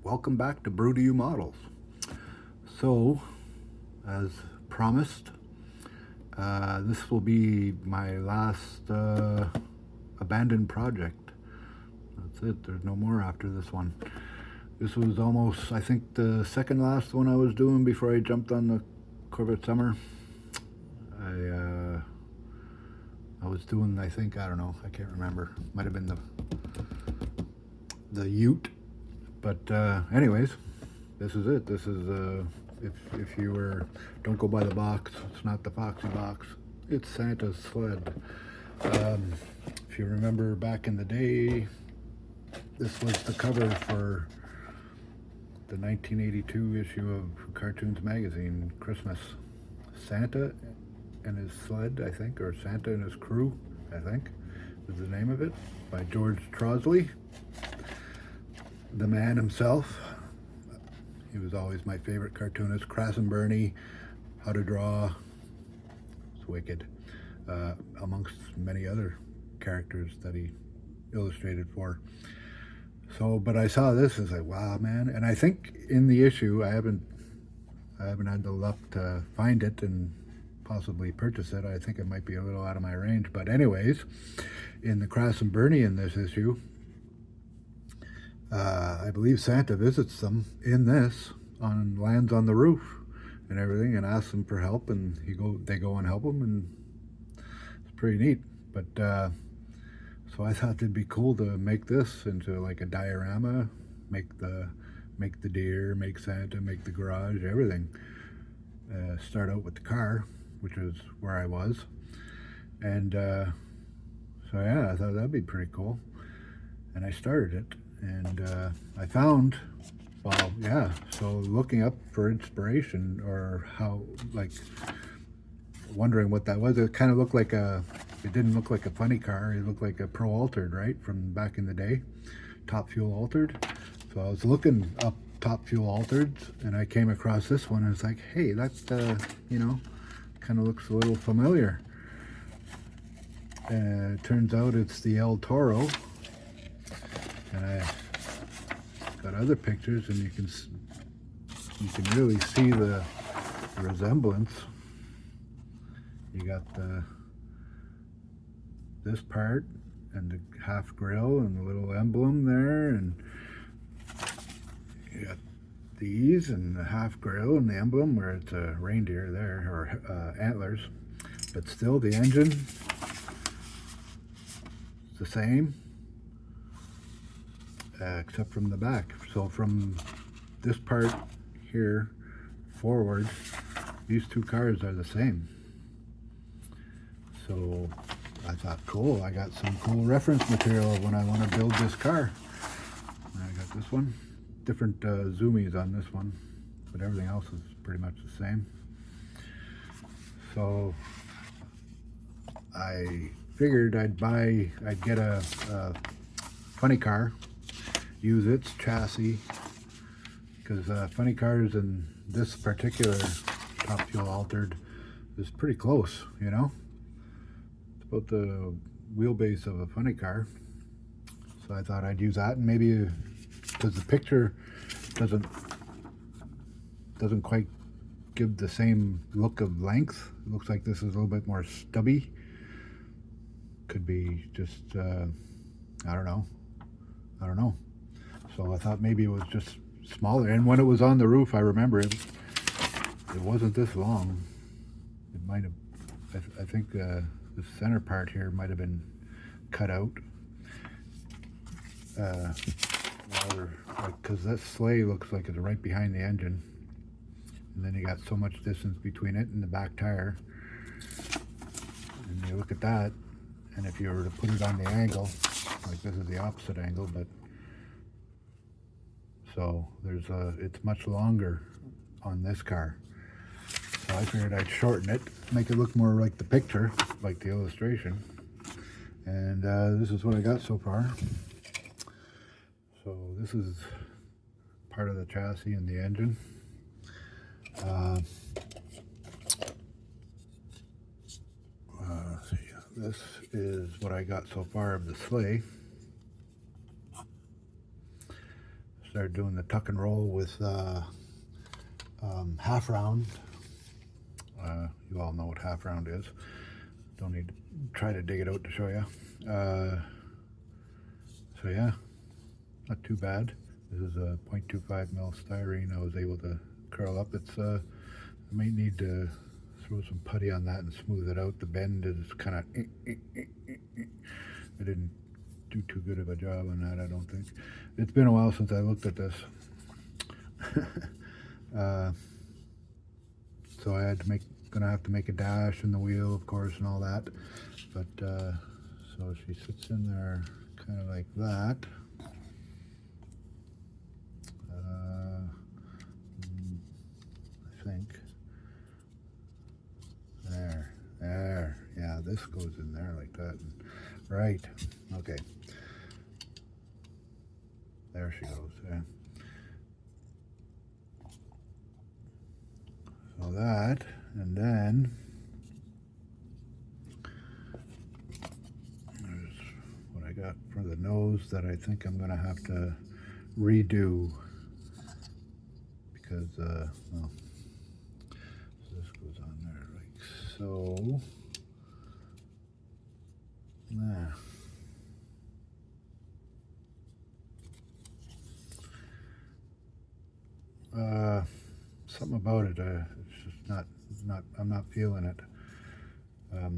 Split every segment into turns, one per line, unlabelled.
welcome back to Brew to You Models. So, as promised, this will be my last abandoned project. That's it, there's no more after this one. This was almost, I think, the second last one I was doing before I jumped on the Corvette Summer. I was doing, I think, I don't know, I can't remember. Might have been the Ute. But anyways, this is it. This is, if you were, don't go by the box, it's not the Foxy box, it's Santa's sled. If you remember back in the day, this was the cover for the 1982 issue of Cartoons Magazine, Christmas. Santa and his sled, I think, or Santa and his crew, I think, is the name of it, by George Trosley, the man himself. He was always my favorite cartoonist. Crass and Bernie, How to Draw, it's wicked, amongst many other characters that he illustrated for. So, but I saw this, and I was like, wow, man. And I think in the issue, I haven't had the luck to find it and possibly purchase it. I think it might be a little out of my range. But anyways, in the Crass and Bernie in this issue, I believe Santa visits them in this, lands on the roof and everything, and asks them for help, and they go and help him, and it's pretty neat. But so I thought it'd be cool to make this into like a diorama, make the deer, make Santa, make the garage, everything. Start out with the car, which is where I was, and so yeah, I thought that'd be pretty cool, and I started it, and I found, well, yeah, so looking up for inspiration, or how, like, wondering what that was, it kind of looked like it didn't look like a funny car, it looked like a Pro Altered, right, from back in the day, Top Fuel Altered. So I was looking up Top Fuel Altered, and I came across this one, and it's like, hey, that's, you know, kind of looks a little familiar. It turns out it's the El Toro, and I got other pictures, and you can really see the resemblance. You got this part and the half grill and the little emblem there, and you got these and the half grill and the emblem where it's a reindeer there, or antlers, but still the engine is the same, except from the back. So from this part here forward, these two cars are the same. So I thought, cool, I got some cool reference material when I want to build this car. And I got this one, different zoomies on this one, but everything else is pretty much the same. So I figured I'd get a funny car, use its chassis, because funny cars in this particular Top Fuel Altered is pretty close, you know? It's about the wheelbase of a funny car. So I thought I'd use that, and maybe, because the picture doesn't quite give the same look of length. It looks like this is a little bit more stubby. Could be just, I don't know. So I thought maybe it was just smaller. And when it was on the roof, I remember it wasn't this long. It might have, I think the center part here might have been cut out. Because that sleigh looks like it's right behind the engine. And then you got so much distance between it and the back tire. And you look at that, and if you were to put it on the angle, like this is the opposite angle, but so it's much longer on this car. So I figured I'd shorten it, make it look more like the picture, like the illustration. And this is what I got so far. So this is part of the chassis and the engine. This is what I got so far of the sleigh. started doing the tuck and roll with half round. You all know what half round is. Don't need to try to dig it out to show you. So yeah, not too bad. This is a 0.25 mil styrene. I was able to curl up. It's I might need to throw some putty on that and smooth it out. The bend is kind of I didn't do too good of a job on that, I don't think. It's been a while since I looked at this. So I had to gonna have to make a dash in the wheel, of course, and all that. But so she sits in there kind of like that. I think. There. Yeah, this goes in there like that. Right. Okay. There she goes. Yeah. So that, and then there's what I got for the nose that I think I'm gonna have to redo because well, so this goes on there like so. Nah. Something about it. It's just not. I'm not feeling it. I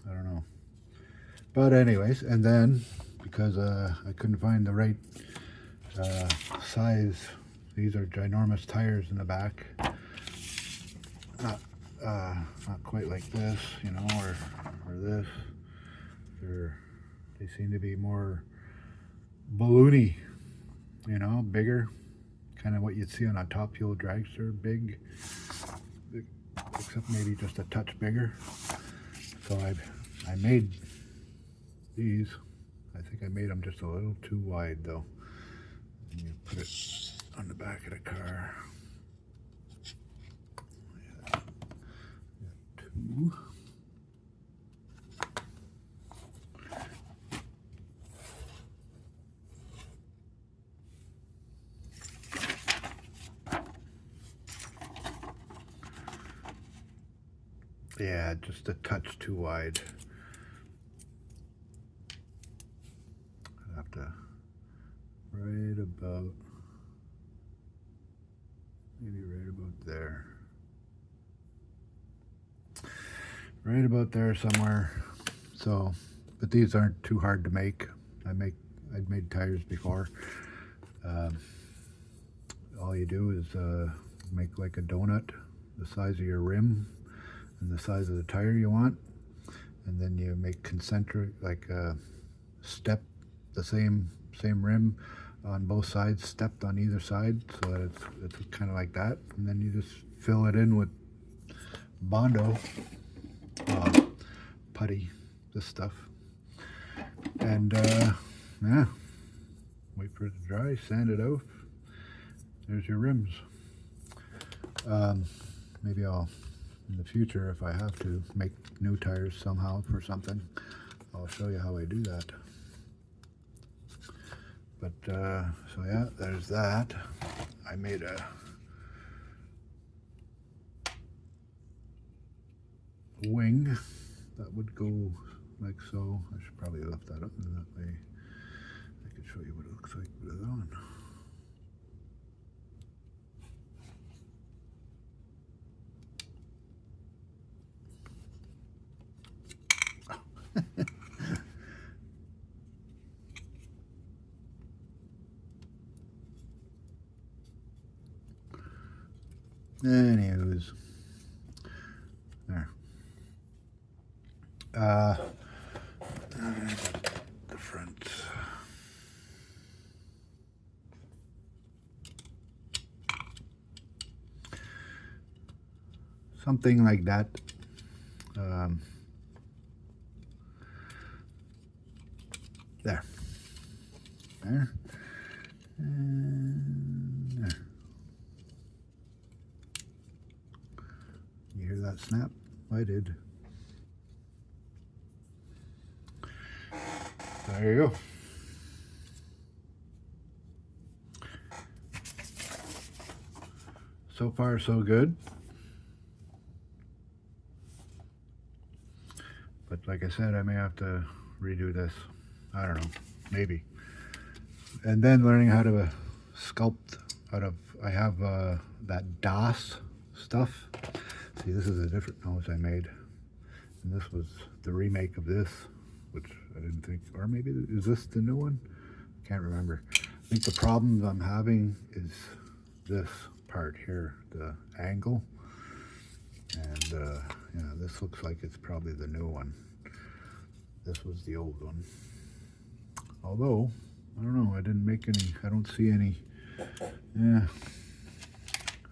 don't know. But anyways, and then because I couldn't find the right size, these are ginormous tires in the back. Not quite like this, you know, or this. They seem to be more balloony, you know, bigger. Kind of what you'd see on a top fuel dragster, big, except maybe just a touch bigger. So I made these. I think I made them just a little too wide though. And you put it on the back of the car. Yeah. Two. Yeah, just a touch too wide. I have to maybe right about there. Right about there somewhere. So, but these aren't too hard to make. I'd made tires before. All you do is make like a donut, the size of your rim and the size of the tire you want, and then you make concentric, like step the same rim on both sides, stepped on either side, so that it's kind of like that, and then you just fill it in with Bondo putty, this stuff, and yeah, wait for it to dry, sand it out. There's your rims. Maybe I'll, in the future, if I have to make new tires somehow for something, I'll show you how I do that. But so yeah, there's that. I made a wing that would go like so. I should probably lift that up, and that way I can show you what it looks like with it on. Anyways, there. The front. Something like that. There. There. And there. You hear that snap? I did. There you go. So far so good. But like I said, I may have to redo this. I don't know, maybe. And then learning how to sculpt out of, I have that DOS stuff. See, this is a different nose I made. And this was the remake of this, which I didn't think, or maybe, is this the new one? Can't remember. I think the problems I'm having is this part here, the angle. And yeah, this looks like it's probably the new one. This was the old one. Although, I don't know, I didn't make any, I don't see any. Yeah,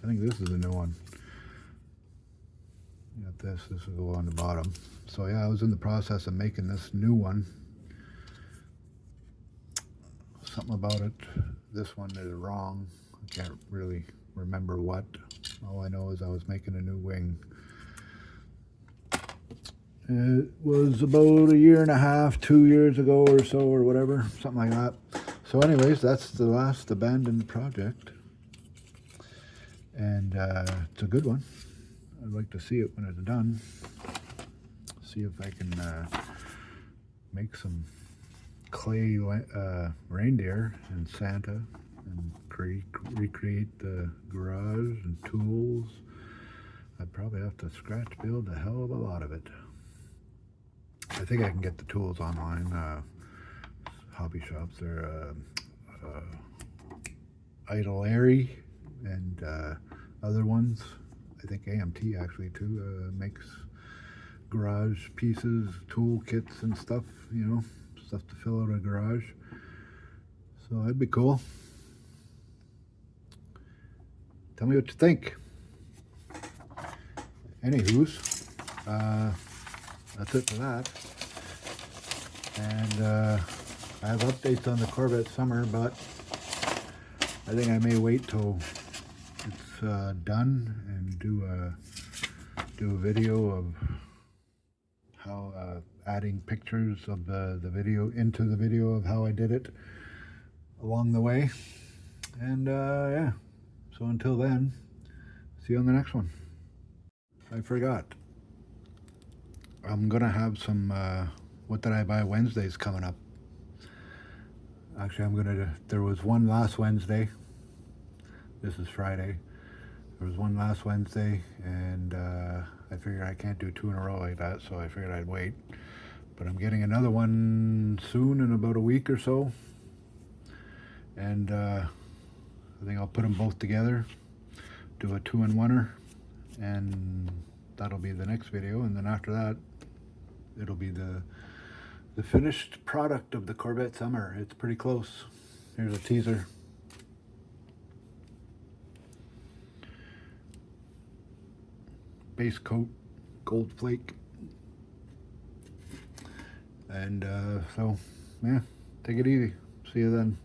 I think this is the new one. You got this will go on the bottom. So yeah, I was in the process of making this new one. Something about it, this one is wrong. I can't really remember what. All I know is I was making a new wing. It was about 1.5 years, 2 years ago or so, or whatever, something like that. So anyways, that's the last abandoned project. And it's a good one. I'd like to see it when it's done. See if I can make some clay reindeer and Santa and recreate the garage and tools. I'd probably have to scratch build a hell of a lot of it. I think I can get the tools online. Hobby shops, they're Idleary and other ones. I think AMT actually too makes garage pieces, tool kits and stuff, you know, stuff to fill out a garage. So that'd be cool. Tell me what you think. Anywho's, that's it for that. And I have updates on the Corvette Summer, but I think I may wait till it's done and do a video of how adding pictures of the video into the video of how I did it along the way. And yeah, so until then, see you on the next one. I forgot. I'm gonna have some what did I buy Wednesdays coming up. Actually, there was one last Wednesday. This is Friday. There was one last Wednesday, and I figured I can't do 2 in a row like that, so I figured I'd wait. But I'm getting another one soon, in about a week or so. And I think I'll put them both together, do a 2-in-1er, and that'll be the next video. And then after that, it'll be the finished product of the Corvette Summer. It's pretty close. Here's a teaser. Base coat, gold flake. And so, yeah, take it easy. See you then.